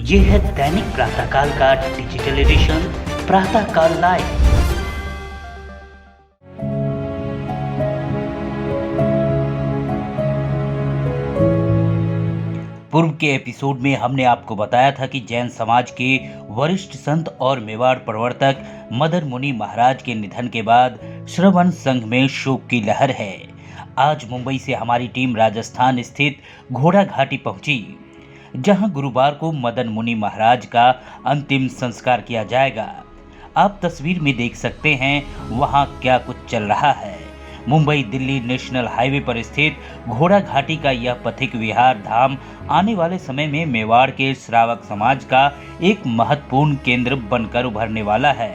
ये है दैनिक प्रातःकाल का डिजिटल एडिशन प्रातःकाल लाइव। पूर्व के एपिसोड में हमने आपको बताया था कि जैन समाज के वरिष्ठ संत और मेवाड़ प्रवर्तक मदन मुनि महाराज के निधन के बाद श्रवण संघ में शोक की लहर है। आज मुंबई से हमारी टीम राजस्थान स्थित घोड़ा घाटी पहुंची, जहां गुरुवार को मदन मुनि महाराज का अंतिम संस्कार किया जाएगा। आप तस्वीर में देख सकते हैं वहां क्या कुछ चल रहा है। मुंबई दिल्ली नेशनल हाईवे पर स्थित घोड़ा घाटी का यह पथिक विहार धाम आने वाले समय में मेवाड़ के श्रावक समाज का एक महत्वपूर्ण केंद्र बनकर उभरने वाला है।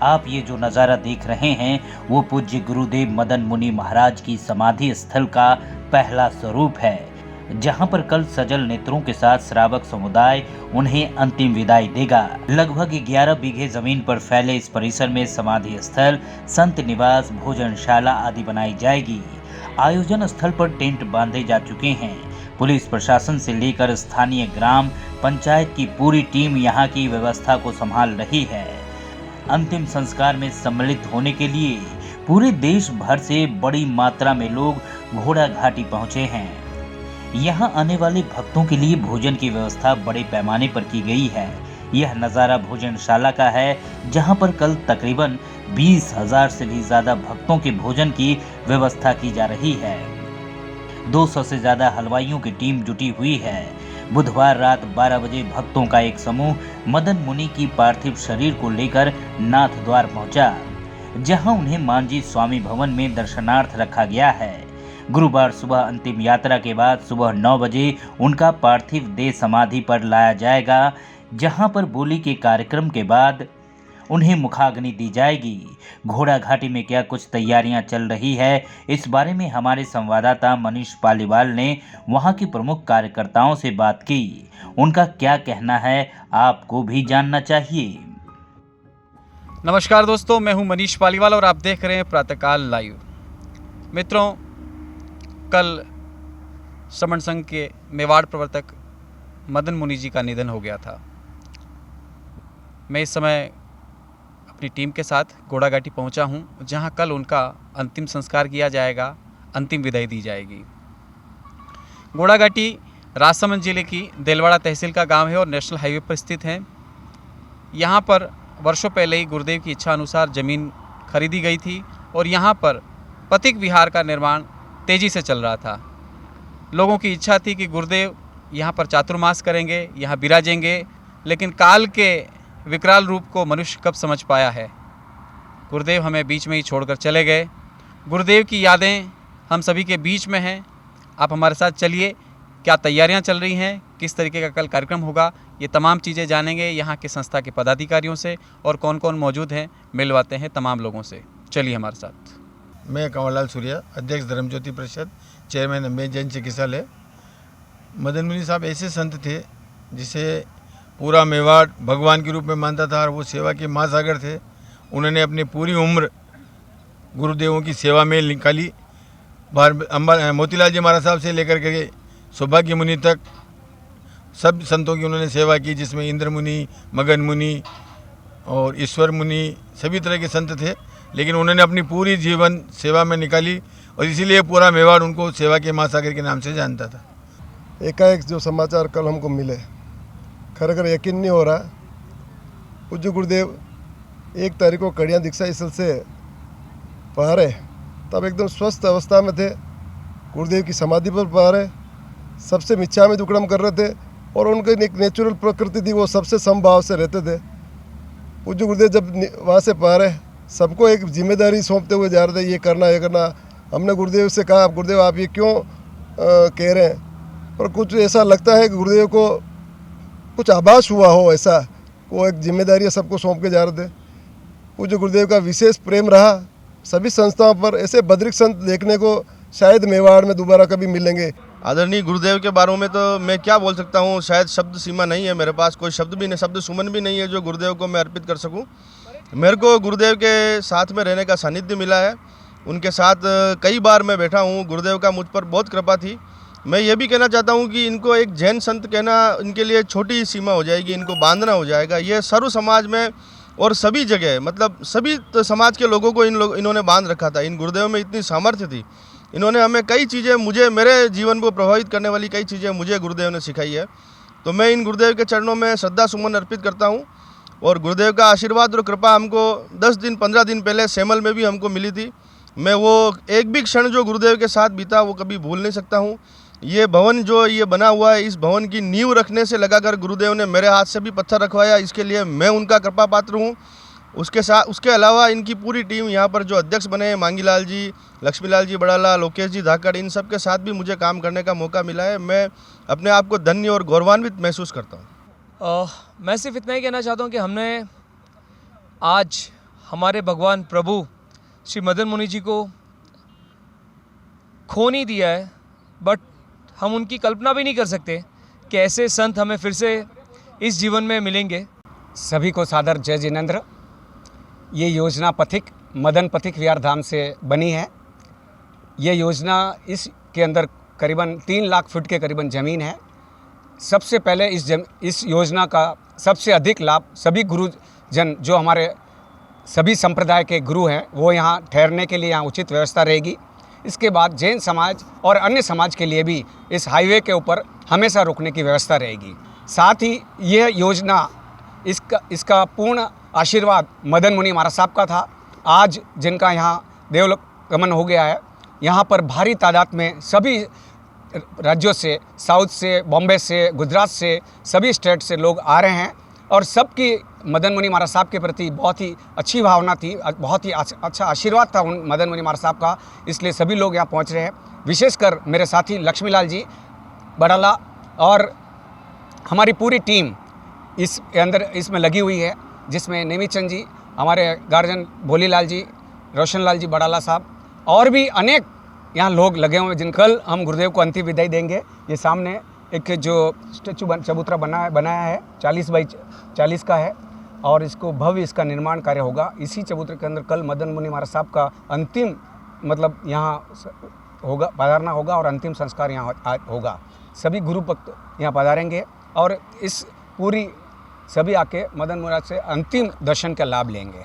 आप ये जो नज़ारा देख रहे हैं वो पूज्य गुरुदेव मदन मुनि महाराज की समाधि स्थल का पहला स्वरूप है, जहां पर कल सजल नेत्रों के साथ श्रावक समुदाय उन्हें अंतिम विदाई देगा। लगभग 11 बीघे जमीन पर फैले इस परिसर में समाधि स्थल, संत निवास, भोजनशाला आदि बनाई जाएगी। आयोजन स्थल पर टेंट बांधे जा चुके हैं। पुलिस प्रशासन से लेकर स्थानीय ग्राम पंचायत की पूरी टीम यहाँ की व्यवस्था को संभाल रही है। अंतिम संस्कार में सम्मिलित होने के लिए पूरे देश भर से बड़ी मात्रा में लोग घोड़ा घाटी पहुंचे हैं। यहां आने वाले भक्तों के लिए भोजन की व्यवस्था बड़े पैमाने पर की गई है। यह नज़ारा भोजनशाला का है, जहां पर कल तकरीबन 20,000 से भी ज्यादा भक्तों के भोजन की व्यवस्था की जा रही है। 200 से ज्यादा हलवाइयों की टीम जुटी हुई है। बुधवार रात 12 बजे भक्तों का एक समूह मदन मुनि की पार्थिव शरीर को लेकर नाथ द्वार पहुंचा, जहां उन्हें मांझी स्वामी भवन में दर्शनार्थ रखा गया है। गुरुवार सुबह अंतिम यात्रा के बाद सुबह 9 बजे उनका पार्थिव देह समाधि पर लाया जाएगा, जहां पर बोली के कार्यक्रम के बाद उन्हें मुखाग्नि दी जाएगी। घोड़ा घाटी में क्या कुछ तैयारियां चल रही है, इस बारे में हमारे संवाददाता मनीष पालीवाल ने वहां के प्रमुख कार्यकर्ताओं से बात की। उनका क्या कहना है, आपको भी जानना चाहिए। नमस्कार दोस्तों, मैं हूं मनीष पालीवाल और आप देख रहे हैं प्रातःकाल लाइव। मित्रों, कल श्रवण संघ के मेवाड़ प्रवर्तक मदन मुनि जी का निधन हो गया था। मैं इस समय अपनी टीम के साथ घोड़ा घाटी पहुंचा हूं, जहां कल उनका अंतिम संस्कार किया जाएगा, अंतिम विदाई दी जाएगी। घोड़ा घाटी राजसमंद जिले की देलवाड़ा तहसील का गांव है और नेशनल हाईवे पर स्थित है। यहां पर वर्षों पहले ही गुरुदेव की इच्छा अनुसार ज़मीन खरीदी गई थी और यहां पर पथिक विहार का निर्माण तेज़ी से चल रहा था। लोगों की इच्छा थी कि गुरुदेव यहाँ पर चातुर्मास करेंगे, यहाँ विराजेंगे, लेकिन काल के विकराल रूप को मनुष्य कब समझ पाया है। गुरुदेव हमें बीच में ही छोड़कर चले गए। गुरुदेव की यादें हम सभी के बीच में हैं। आप हमारे साथ चलिए, क्या तैयारियां चल रही हैं, किस तरीके का कल कार्यक्रम होगा, ये तमाम चीज़ें जानेंगे यहाँ के संस्था के पदाधिकारियों से, और कौन कौन मौजूद हैं मिलवाते हैं तमाम लोगों से। चलिए हमारे साथ। मैं कंवरलाल सूर्या, अध्यक्ष धर्मज्योति परिषद, चेयरमैन अम्बे जैन चिकित्सालय। मदन मुनि साहब ऐसे संत थे जिसे पूरा मेवाड़ भगवान के रूप में मानता था और वो सेवा के महासागर थे। उन्होंने अपनी पूरी उम्र गुरुदेवों की सेवा में निकाली। मोतीलाल जी महाराज साहब से लेकर के सौभाग्य मुनि तक सब संतों की उन्होंने सेवा की, जिसमें इंद्र मुनि, मगन मुनि और ईश्वर मुनि सभी तरह के संत थे। लेकिन उन्होंने अपनी पूरी जीवन सेवा में निकाली और इसीलिए पूरा मेवाड़ उनको सेवा के महासागर के नाम से जानता था। एकाएक जो समाचार कल हमको मिले, खरेखर यकीन नहीं हो रहा। पूज्य गुरुदेव 1 तारीख को कड़िया दीक्षा स्थल से पधारे, तब एकदम स्वस्थ अवस्था में थे। गुरुदेव की समाधि पर पधारे, सबसे मिच्छा में दुक्कड़म कर रहे थे और उनकी एक नेचुरल प्रकृति थी, वो सबसे समभाव से रहते थे। पूज्य गुरुदेव जब वहाँ से पधारे, सबको एक जिम्मेदारी सौंपते हुए जा रहे थे, ये करना ये करना। हमने गुरुदेव से कहा, गुरुदेव आप ये क्यों कह रहे हैं, पर कुछ ऐसा लगता है कि गुरुदेव को कुछ आभास हुआ हो, ऐसा वो एक जिम्मेदारी सबको सौंप के जा रहे थे। पूज्य गुरुदेव का विशेष प्रेम रहा सभी संस्थाओं पर। ऐसे बद्रिक संत देखने को शायद मेवाड़ में दोबारा कभी मिलेंगे। आदरणीय गुरुदेव के बारे में तो मैं क्या बोल सकता हूँ, शायद शब्द सीमा नहीं है मेरे पास, कोई शब्द भी नहीं, शब्द सुमन भी नहीं है जो गुरुदेव को मैं अर्पित कर सकूँ। मेरे को गुरुदेव के साथ में रहने का सानिध्य मिला है। उनके साथ कई बार मैं बैठा हूँ। गुरुदेव का मुझ पर बहुत कृपा थी मैं ये भी कहना चाहता हूँ कि इनको एक जैन संत कहना इनके लिए छोटी सीमा हो जाएगी, इनको बांधना हो जाएगा। ये सर्व समाज में और सभी जगह मतलब सभी समाज के लोगों को इन्होंने बांध रखा था। इन गुरुदेव में इतनी सामर्थ्य थी, इन्होंने हमें कई चीज़ें मेरे जीवन को प्रभावित करने वाली कई चीज़ें मुझे गुरुदेव ने सिखाई है। तो मैं इन गुरुदेव के चरणों में श्रद्धा सुमन अर्पित करता हूँ। और गुरुदेव का आशीर्वाद और कृपा हमको 10 दिन 15 दिन पहले सेमल में भी हमको मिली थी। मैं वो एक भी क्षण जो गुरुदेव के साथ बीता वो कभी भूल नहीं सकता हूँ। ये भवन जो ये बना हुआ है, इस भवन की नींव रखने से लगाकर गुरुदेव ने मेरे हाथ से भी पत्थर रखवाया, इसके लिए मैं उनका कृपा पात्र हूँ। उसके अलावा इनकी पूरी टीम यहाँ पर जो अध्यक्ष बने हैं, मांगीलाल जी, लक्ष्मीलाल जी बड़ाला, लोकेश जी धाकड़, इन सब के साथ भी मुझे काम करने का मौका मिला है। मैं अपने आप को धन्य और गौरवान्वित महसूस करता हूँ। मैं सिर्फ इतना ही कहना चाहता हूँ कि हमने आज हमारे भगवान प्रभु श्री मदन मुनि जी को खो नहीं दिया है, बट हम उनकी कल्पना भी नहीं कर सकते कि ऐसे संत हमें फिर से इस जीवन में मिलेंगे। सभी को सादर जय जिनेंद्र। ये योजना पथिक मदन पथिक विहार धाम से बनी है। ये योजना इसके अंदर करीबन 3 लाख फुट के करीबन ज़मीन है। सबसे पहले इस योजना का सबसे अधिक लाभ सभी गुरुजन जो हमारे सभी संप्रदाय के गुरु हैं वो यहाँ ठहरने के लिए यहाँ उचित व्यवस्था रहेगी। इसके बाद जैन समाज और अन्य समाज के लिए भी इस हाईवे के ऊपर हमेशा रुकने की व्यवस्था रहेगी। साथ ही यह योजना इसका पूर्ण आशीर्वाद मदन मुनि महाराज साहब का था। आज जिनका यहाँ देवलोक गमन हो गया है, यहाँ पर भारी तादाद में सभी राज्यों से, साउथ से, बॉम्बे से, गुजरात से, सभी स्टेट से लोग आ रहे हैं और सबकी मदन मुनि महाराज साहब के प्रति बहुत ही अच्छी भावना थी, बहुत ही अच्छा आशीर्वाद था उन मदन मुनि महाराज साहब का, इसलिए सभी लोग यहाँ पहुँच रहे हैं। विशेषकर मेरे साथी लक्ष्मीलाल जी बड़ाला और हमारी पूरी टीम इसमें लगी हुई है, जिसमें नेमीचंद जी, हमारे गार्जियन भोलीलाल जी, रोशनलाल जी बड़ाला साहब और भी अनेक यहाँ लोग लगे हुए हैं जिन कल हम गुरुदेव को अंतिम विदाई देंगे। ये सामने एक जो स्टेचू चबूतरा बनाया है 40 बाई 40 का है और इसको भव्य इसका निर्माण कार्य होगा। इसी चबूतरे के अंदर कल मदन मुनि महाराज साहब का अंतिम मतलब यहाँ होगा, पधारना होगा और अंतिम संस्कार यहाँ होगा। सभी गुरु भक्त यहाँ पधारेंगे और इस पूरी सभी आके मदन मुराद से अंतिम दर्शन का लाभ लेंगे।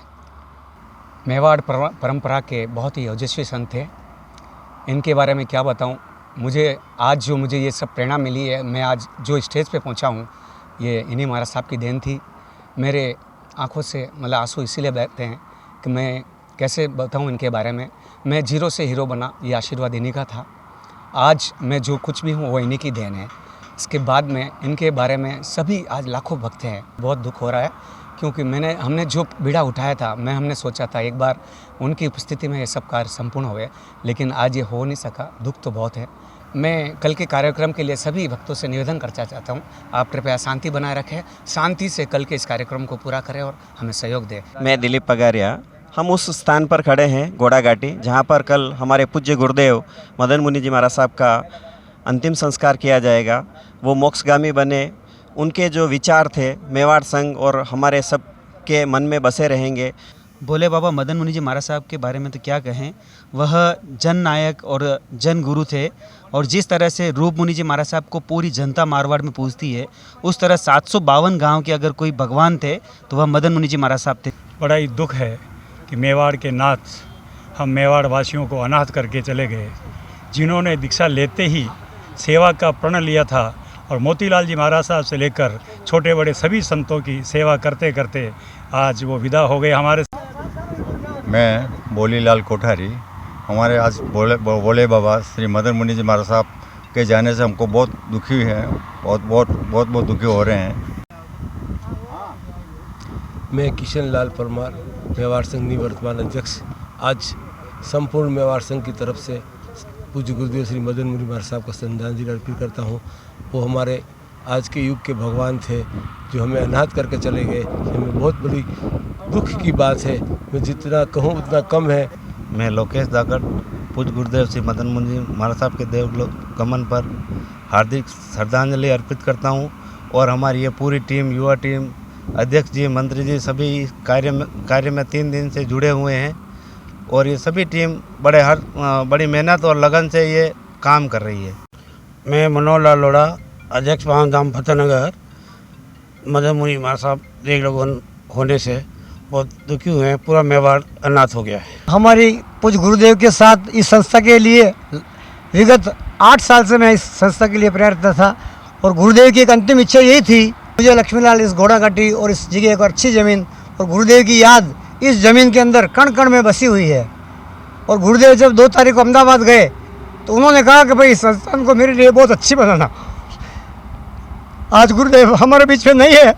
मेवाड़ परंपरा के बहुत ही ओजस्वी संत थे। इनके बारे में क्या बताऊं, मुझे ये सब प्रेरणा मिली है, मैं आज जो स्टेज पे पहुंचा हूं, ये इन्हीं महाराज साहब की देन थी। मेरे आंखों से मतलब आंसू इसीलिए बहते हैं कि मैं कैसे बताऊं इनके बारे में। मैं जीरो से हीरो बना, ये आशीर्वाद इन्हीं का था। आज मैं जो कुछ भी हूँ वो इन्हीं की देन है। इसके बाद में इनके बारे में सभी आज लाखों भक्त हैं। बहुत दुख हो रहा है क्योंकि हमने जो बीड़ा उठाया था, हमने सोचा था एक बार उनकी उपस्थिति में ये सब कार्य संपूर्ण हुए, लेकिन आज ये हो नहीं सका। दुख तो बहुत है। मैं कल के कार्यक्रम के लिए सभी भक्तों से निवेदन करना चाहता हूँ, आप कृपया शांति बनाए रखें, शांति से कल के इस कार्यक्रम को पूरा करें और हमें सहयोग दें। मैं दिलीप पगारिया। हम उस स्थान पर खड़े हैं घोड़ा घाटी, जहाँ पर कल हमारे पूज्य गुरुदेव मदन मुनि जी महाराज साहब का अंतिम संस्कार किया जाएगा। वो मोक्षगामी बने, उनके जो विचार थे मेवाड़ संघ और हमारे सब के मन में बसे रहेंगे। भोले बाबा मदन मुनि जी महाराज साहब के बारे में तो क्या कहें, वह जन नायक और जन गुरु थे और जिस तरह से रूप मुनि जी महाराज साहब को पूरी जनता मारवाड़ में पूजती है, उस तरह 752 गांव के अगर कोई भगवान थे तो वह मदन मुनि जी महाराज साहब थे। बड़ा ही दुख है कि मेवाड़ के नाथ हम मेवाड़ वासियों को अनाथ करके चले गए, जिन्होंने दीक्षा लेते ही सेवा का प्रण लिया था और मोतीलाल जी महाराज साहब से लेकर छोटे बड़े सभी संतों की सेवा करते करते आज वो विदा हो गए हमारे। मैं बोलीलाल कोठारी। हमारे आज भोले बाबा श्री मदन मुनि जी महाराज साहब के जाने से हमको बहुत दुखी है, बहुत दुखी हो रहे हैं। मैं किशन लाल परमार, मेवाड़ संघ निवर्तमान अध्यक्ष, आज संपूर्ण मेवाड़ संघ की तरफ से पूज्य गुरुदेव श्री मदन मुनि महाराज साहब का श्रद्धांजलि अर्पित करता हूँ। वो हमारे आज के युग के भगवान थे जो हमें अनाथ करके चले गए। हमें बहुत बड़ी दुख की बात है, मैं जितना कहूँ उतना कम है। मैं लोकेश धाकड़ पूज्य गुरुदेव श्री मदन मुनि महाराज साहब के देवलोक गमन पर हार्दिक श्रद्धांजलि अर्पित करता हूँ और हमारी ये पूरी टीम, युवा टीम, अध्यक्ष जी, मंत्री जी सभी कार्य में 3 दिन से जुड़े हुए हैं और ये सभी टीम बड़ी मेहनत और लगन से ये काम कर रही है। मैं मनोहर लाल लोढ़ा, अध्यक्ष धाम फतेहनगर। मदन मुनि महाराज साहब देख लोगों होने से बहुत दुखी हुए हैं। पूरा मेवाड़ अनाथ हो गया है। हमारी पूज्य गुरुदेव के साथ इस संस्था के लिए विगत 8 साल से मैं इस संस्था के लिए प्रयत्न था और गुरुदेव की एक अंतिम इच्छा यही थी, मुझे लक्ष्मीलाल इस घोड़ा घाटी और इस जगह को अच्छी ज़मीन और गुरुदेव की याद इस ज़मीन के अंदर कण कण में बसी हुई है। और गुरुदेव जब 2 तारीख को अहमदाबाद गए तो उन्होंने कहा कि भाई इस संस्थान को मेरे लिए बहुत अच्छी बनाना। आज गुरुदेव हमारे बीच में नहीं है,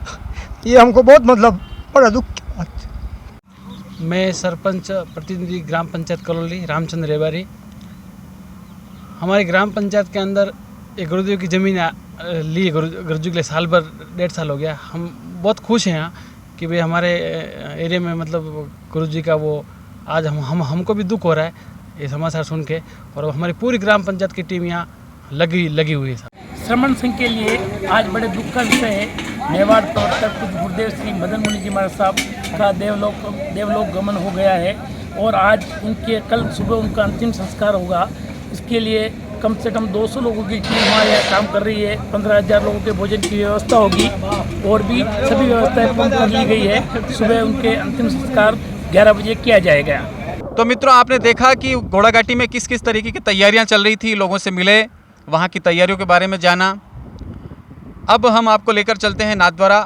ये हमको बहुत मतलब बड़ा दुख की बात है। मैं सरपंच प्रतिनिधि ग्राम पंचायत कलोली रामचंद्र रेवारी। हमारी ग्राम पंचायत के अंदर एक गुरुदेव की ज़मीन ली गुरुजी के लिए साल भर 1.5 साल हो गया। हम बहुत खुश हैं यहाँ कि भाई हमारे एरिया में मतलब गुरुजी का वो आज हमको भी दुख हो रहा है ये समाचार सुन के। और हमारी पूरी ग्राम पंचायत की टीम यहाँ लगी हुई है। श्रमण संघ के लिए आज बड़े दुख का विषय है। मेवाड़ प्रवर्तक पूज्य गुरुदेव श्री मदन मुनि जी महाराज साहब का देवलोक गमन हो गया है और आज उनके कल सुबह उनका अंतिम संस्कार होगा। इसके लिए कम से कम 200 लोगों की टीम वहाँ यह काम कर रही है। 15,000 लोगों के भोजन की व्यवस्था होगी और भी सभी व्यवस्थाएं पूर्ण कर ली गई है। सुबह उनके अंतिम संस्कार 11 बजे किया जाएगा। तो मित्रों, आपने देखा कि घोड़ा घाटी में किस किस तरीके की तैयारियां चल रही थी। लोगों से मिले, वहां की तैयारियों के बारे में जाना। अब हम आपको लेकर चलते हैं नाथद्वारा।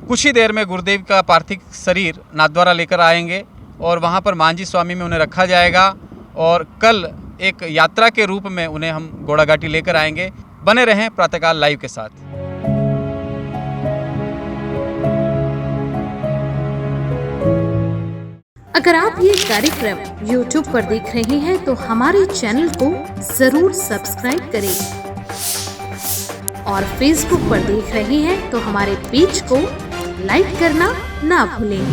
कुछ ही देर में गुरुदेव का पार्थिव शरीर नाथद्वारा लेकर आएंगे और वहां पर मांझी स्वामी में उन्हें रखा जाएगा और कल एक यात्रा के रूप में उन्हें हम घोड़ा घाटी लेकर आएंगे। बने रहें प्रातःकाल लाइव के साथ। अगर आप ये कार्यक्रम YouTube पर देख रहे हैं तो हमारे चैनल को जरूर सब्सक्राइब करें और Facebook पर देख रहे हैं तो हमारे पेज को लाइक करना ना भूलें।